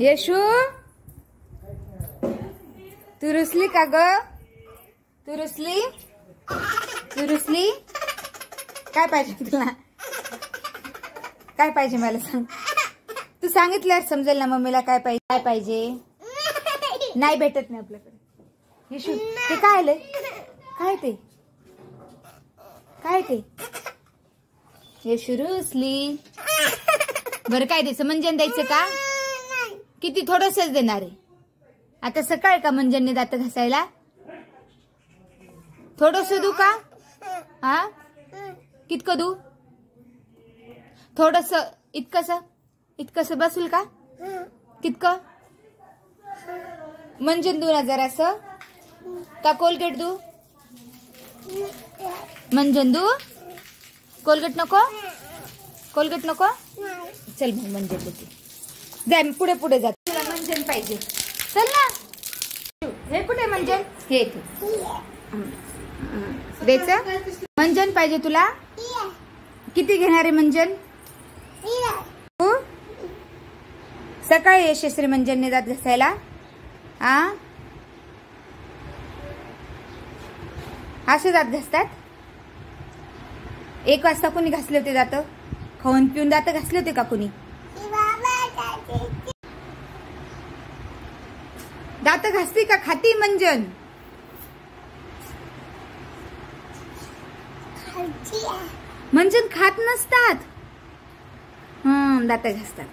येशू तू रुसली का ग? तू रुसली? तू रुसली? काय पाहिजे तुला? काय पाहिजे मला सांग. तू सांगितल्यावर समजेल ना मम्मीला काय पाहिजे. काय पाहिजे नाही भेटत नाही आपल्याकडे. येशू ते काय आलंय? काय ते? काय ते? येशू रुसली. बरं काय द्यायचं? मंजन द्यायचं का? किती? थोडंसंच देणार आहे. आता सकाळ का मंजनने दात घासायला? थोडस दू का? हा कितकं दू? थोडस इतकस बसूल का? कितकं? मंजन दू ना जरासं का कोलगेट दू? मंजन दू? कोलगेट नको? कोलगेट नको? चल मग मंजन देते. जाय पुढे पुढे जा. तुला मंजन पाहिजे चल ना. हे कुठे मंजन? हे इथे द्यायचं. मंजन पाहिजे तुला? किती घेणार आहे मंजन? सकाळी यशस्वी मंजनने दात घासायला. असे दात घासतात? 1 वाजता कोणी घासले होते दात? खाऊन पिऊन दात घासले होते का कोणी? दात घासती का खाती मंजन? मंजन खात नसतात. दात घासतात.